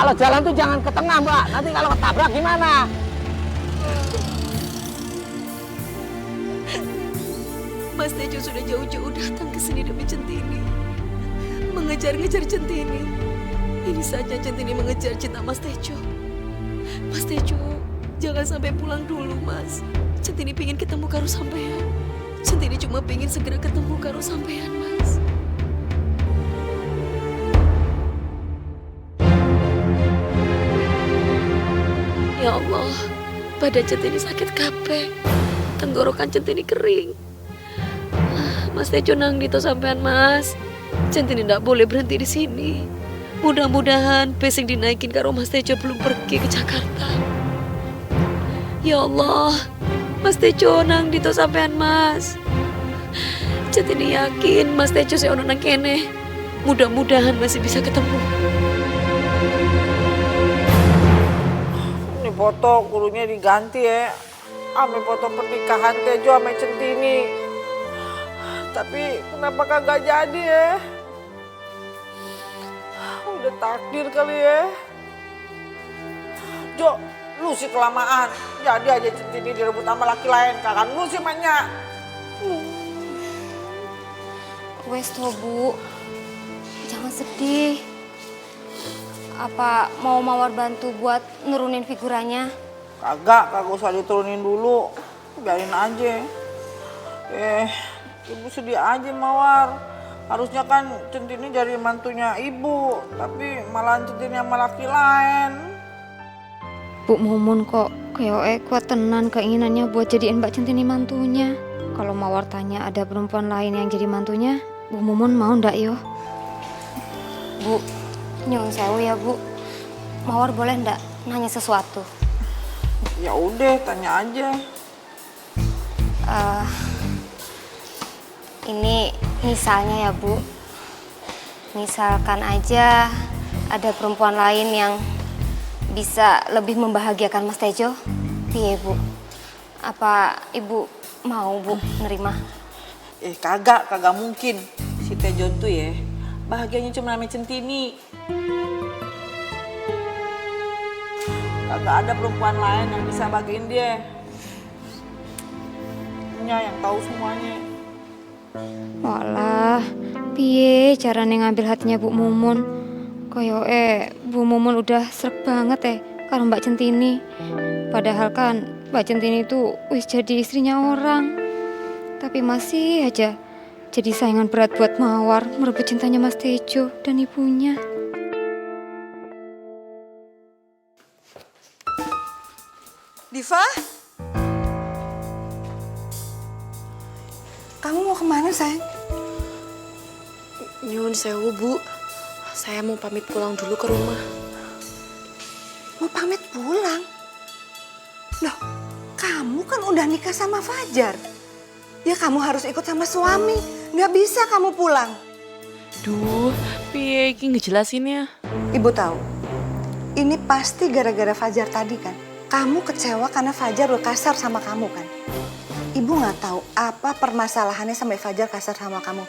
Kalau jalan tuh jangan ke tengah, Mbak. Nanti kalau ketabrak gimana? Mas Tejo sudah jauh-jauh datang ke sini demi Centini. Mengejar-ngejar Centini. Ini saja Centini mengejar cinta Mas Tejo. Mas Tejo, jangan sampai pulang dulu, Mas. Centini pingin ketemu karo sampean. Centini cuma pingin segera ketemu karo sampean, Mas. Ya Allah, badan Centini sakit kabeh. Tenggorokan Centini kering. Mas Tejo nang dito sampean, Mas. Centini ndak boleh berhenti di sini. Mudah-mudahan bus yang dinaikin karo Mas Tejo belum pergi ke Jakarta. Ya Allah, Mas Tejo nang dito sampean, Mas. Centini yakin Mas Tejo ono nang kene. Mudah-mudahan masih bisa ketemu. Ini foto kurunya diganti ya. Ame foto pernikahan Tejo sama Centini. Tapi kenapa kagak jadi ya? Udah takdir kali ya. Jo, lu sih kelamaan. Jadi aja Centini direbut sama laki lain. Kakak lu sih banyak. Wes toh, Bu. Jangan sedih. Apa mau Mawar bantu buat nurunin figurannya? Kagak usah diturunin dulu. Biarin aja. Ibu sedih aja Mawar. Harusnya kan Centini jadi mantunya ibu. Tapi malah Centini sama laki lain. Bu Mumun kok kayak kuat tenan keinginannya buat jadiin Mbak Centini mantunya. Kalau Mawar tanya ada perempuan lain yang jadi mantunya, Bu Mumun mau ndak yo? Bu, nyuwun sewu ya Bu. Mawar boleh ndak nanya sesuatu? Ya udah, tanya aja. Ini misalnya ya Bu. Misalkan aja ada perempuan lain yang bisa lebih membahagiakan Mas Tejo. Piye Bu? Apa Ibu mau Bu nerima? Kagak mungkin. Si Tejo tuh ya, bahagianya cuma sama Centini. Kagak ada perempuan lain yang bisa bagiin dia. Nya yang tahu semuanya. Walah, piye carane ngambil hatinya Bu Mumun? Koyo Bu Mumun udah srek banget karo Mbak Centini. Padahal kan Mbak Centini itu wis jadi istrinya orang. Tapi masih aja jadi saingan berat buat Mawar merebut cintanya Mas Tejo dan ibunya. Diva? Kamu mau kemana, sayang? Nyuwun sewu, Bu. Saya mau pamit pulang dulu ke rumah. Mau pamit pulang? Loh, kamu kan udah nikah sama Fajar. Ya kamu harus ikut sama suami. Nggak bisa kamu pulang. Duh, piye iki ngejelasinnya? Ibu tahu, ini pasti gara-gara Fajar tadi kan. Kamu kecewa karena Fajar udah kasar sama kamu kan. Ibu nggak tahu apa permasalahannya sampai Fajar kasar sama kamu.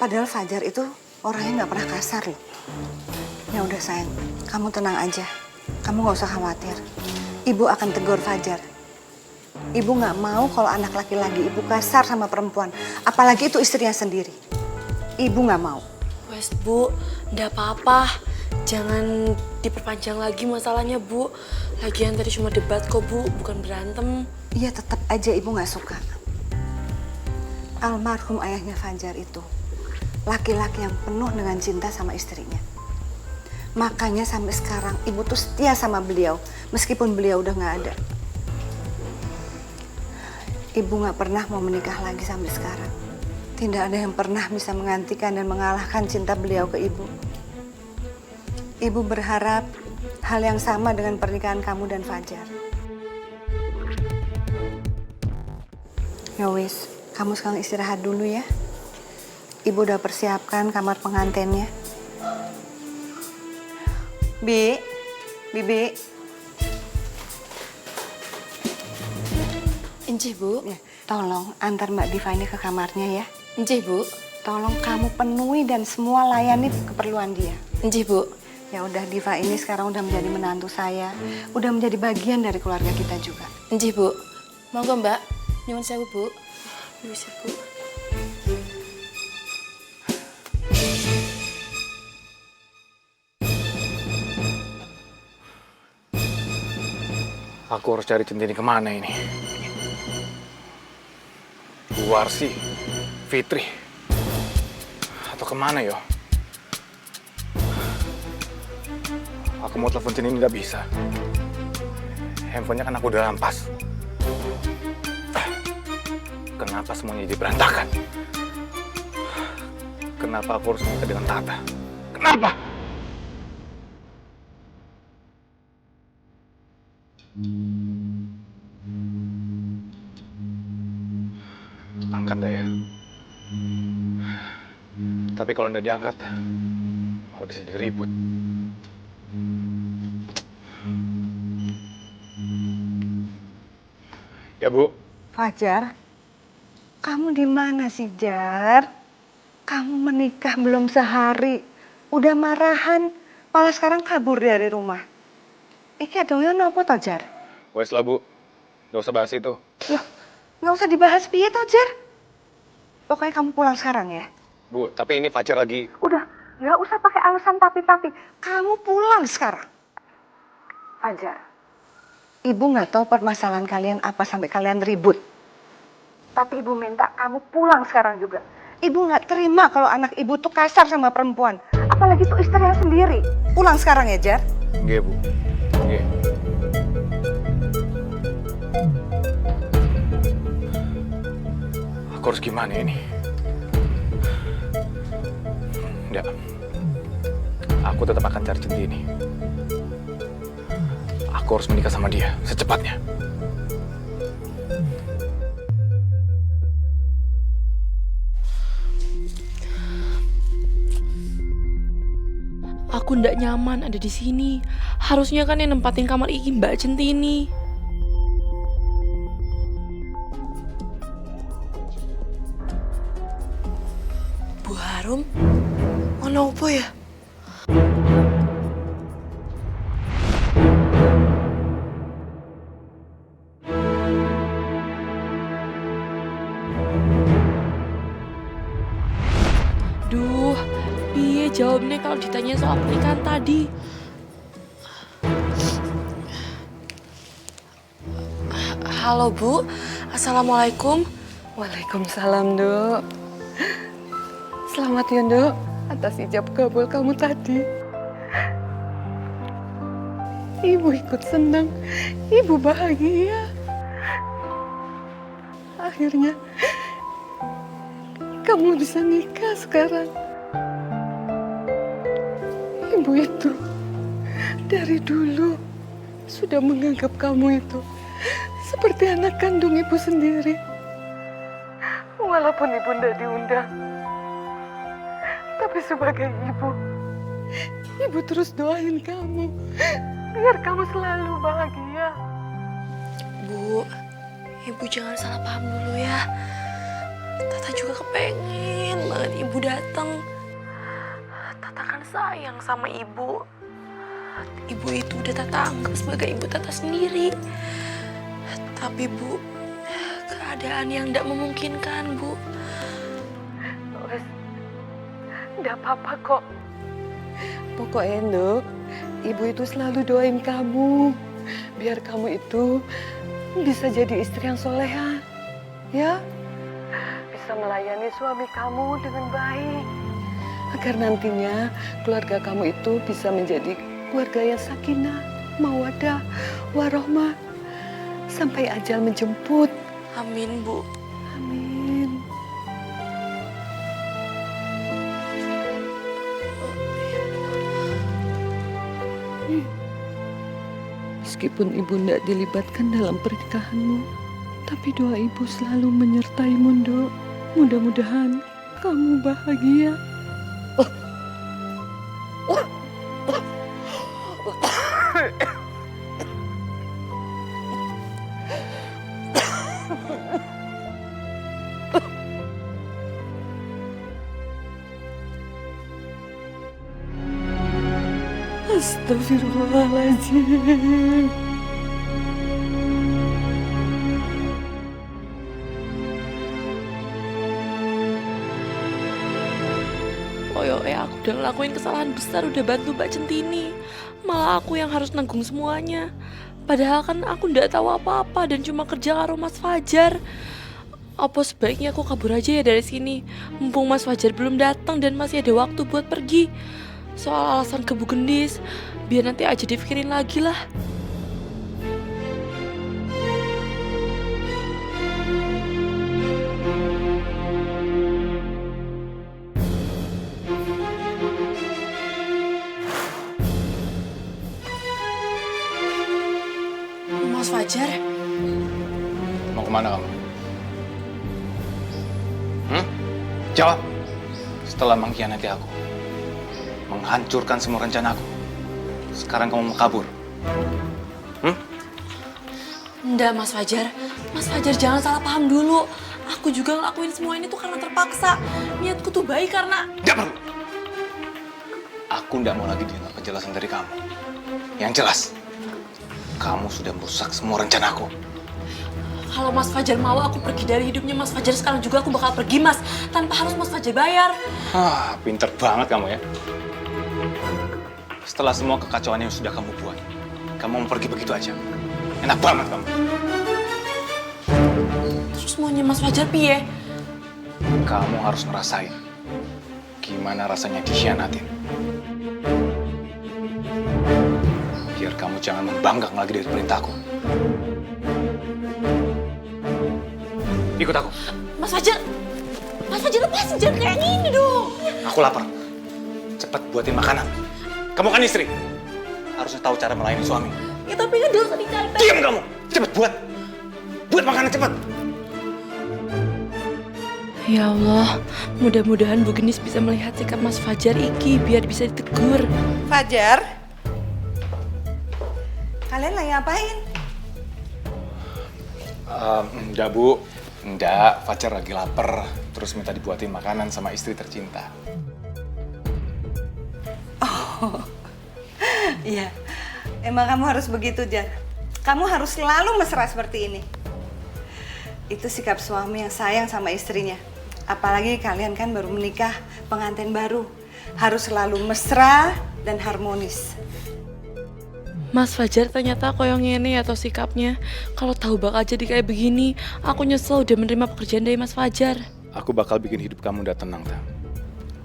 Padahal Fajar itu orangnya nggak pernah kasar loh. Ya udah sayang, kamu tenang aja. Kamu nggak usah khawatir. Ibu akan tegur Fajar. Ibu nggak mau kalau anak laki-laki ibu kasar sama perempuan. Apalagi itu istrinya sendiri. Ibu nggak mau. Wes, Bu. Ndak apa-apa. Jangan diperpanjang lagi masalahnya, Bu. Lagian tadi cuma debat kok, Bu. Bukan berantem. Iya tetap aja ibu nggak suka. Almarhum ayahnya Fajar itu laki-laki yang penuh dengan cinta sama istrinya. Makanya sampai sekarang ibu tuh setia sama beliau meskipun beliau udah nggak ada. Ibu nggak pernah mau menikah lagi sampai sekarang. Tidak ada yang pernah bisa menggantikan dan mengalahkan cinta beliau ke ibu. Ibu berharap hal yang sama dengan pernikahan kamu dan Fajar. Ya wis, kamu sekarang istirahat dulu ya. Ibu udah persiapkan kamar pengantinnya. Bibi. Enjih, Bu. Ya, tolong antar Mbak Diva ini ke kamarnya ya. Enjih, Bu. Tolong kamu penuhi dan semua layani keperluan dia. Enjih, Bu. Ya udah, Diva ini sekarang udah menjadi menantu saya, udah menjadi bagian dari keluarga kita juga. Nggih, Bu. Monggo, Mbak. Nyuwun sewu, Bu. Nyuwun sewu, Bu. Aku harus cari Centini kemana ini? Bu Warsi, Fitri, atau kemana yo? Aku mau telepon Centini nggak bisa. Handphonenya kan aku udah rampas. Kenapa semuanya jadi berantakan? Kenapa aku harus minta dengan Tata? Kenapa? Angkat deh ya. Tapi kalau nggak diangkat, mau bisa jadi ribut. Ya, Bu. Fajar, kamu di mana sih, Jar? Kamu menikah belum sehari, udah marahan, malah sekarang kabur dari rumah. Iki adoyo nopo to, Jar? Wes lah, Bu. Nggak usah bahas itu. Loh, nggak usah dibahas piye to, Jar? Pokoknya kamu pulang sekarang ya. Bu, tapi ini Fajar lagi. Udah, nggak usah pakai alasan tapi. Kamu pulang sekarang. Fajar, ibu nggak tahu permasalahan kalian apa sampai kalian ribut. Tapi ibu minta kamu pulang sekarang juga. Ibu nggak terima kalau anak ibu tuh kasar sama perempuan. Apalagi tuh istrinya sendiri. Pulang sekarang ya, Jar. Nggih, Bu. Nggih. Aku harus gimana ini? Enggak. Aku tetap akan cari Centini. Aku harus menikah sama dia secepatnya. Aku ndak nyaman ada di sini. Harusnya kan yang nempatin kamar iki Mbak Centini. Bu Harum, ono apa ya? Duh, piye jawabnya kalau ditanya soal pernikahan tadi? Halo Bu, Assalamualaikum. Waalaikumsalam, Dok. Selamat ya, Dok, atas ijab kabul kamu tadi. Ibu ikut senang, Ibu bahagia. Akhirnya kamu bisa nikah sekarang. Ibu itu dari dulu sudah menganggap kamu itu seperti anak kandung ibu sendiri. Walaupun ibu tidak diundang, tapi sebagai ibu terus doain kamu biar kamu selalu bahagia. Bu, Ibu jangan salah paham dulu ya. Tata juga kepengen banget Ibu datang. Tata kan sayang sama Ibu. Ibu itu udah Tata anggap sebagai ibu Tata sendiri. Tapi Bu, keadaan yang tidak memungkinkan, Bu. Wes, nggak apa-apa kok. Pokoknya, Dok, Ibu itu selalu doain kamu biar kamu itu bisa jadi istri yang soleha, ya, bisa melayani suami kamu dengan baik, agar nantinya keluarga kamu itu bisa menjadi keluarga yang sakinah, mawaddah, warohmah, sampai ajal menjemput. Amin, Bu. Amin. Meskipun ibu tidak dilibatkan dalam pernikahanmu, tapi doa ibu selalu menyertaimu, Dok. Mudah-mudahan kamu bahagia. Astagfirullahaladzim. Aku udah ngelakuin kesalahan besar, udah bantu Mbak Centini. Malah aku yang harus nanggung semuanya. Padahal kan aku nggak tahu apa-apa dan cuma kerja karo Mas Fajar. Apa sebaiknya aku kabur aja ya dari sini? Mumpung Mas Fajar belum datang dan masih ada waktu buat pergi. Soal alasan ke Bu Gendis, biar nanti aja dipikirin lagi lah. Mas Fajar, Mau kemana kamu? Jawab. Setelah mengkhianati aku, menghancurkan semua rencanaku, sekarang kamu mau kabur? enggak Mas Fajar. Mas Fajar jangan salah paham dulu. Aku juga ngelakuin semua ini tuh karena terpaksa. Niatku tuh baik karena... Nggak perlu. Aku nggak mau lagi dengar penjelasan dari kamu. Yang jelas, kamu sudah merusak semua rencanaku. Kalau Mas Fajar mau aku pergi dari hidupnya Mas Fajar, sekarang juga aku bakal pergi Mas. Tanpa harus Mas Fajar bayar. Pinter banget kamu ya. Setelah semua kekacauan yang sudah kamu buat, kamu mau pergi begitu aja. Enak banget kamu. Terus maunya Mas Fajar piye? Kamu harus ngerasain gimana rasanya dikhianatin. Biar kamu jangan membanggang lagi dari perintahku. Ikut aku. Mas Fajar lepasin, jangan kayak gini dong. Aku lapar. Cepat buatin makanan. Kamu kan istri. Harusnya tahu cara melayani suami. Ya tapi kan dosa dicari. Diam kamu. Cepat buat. Buat makanan cepat. Ya Allah, mudah-mudahan Bu Gendis bisa melihat sikap Mas Fajar iki biar bisa ditegur. Fajar, kalian lagi ngapain? Enggak, Bu. Enggak, Fajar lagi lapar. Terus minta dibuatin makanan sama istri tercinta. Oh, iya. Emang kamu harus begitu, Jar. Kamu harus selalu mesra seperti ini. Itu sikap suami yang sayang sama istrinya. Apalagi kalian kan baru menikah, pengantin baru. Harus selalu mesra dan harmonis. Mas Fajar ternyata koyong ini atau sikapnya. Kalau tahu bakal jadi kayak begini, aku nyesel udah menerima pekerjaan dari Mas Fajar. Aku bakal bikin hidup kamu udah tenang, Tam.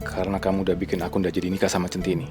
Karena kamu udah bikin aku udah jadi nikah sama Centini.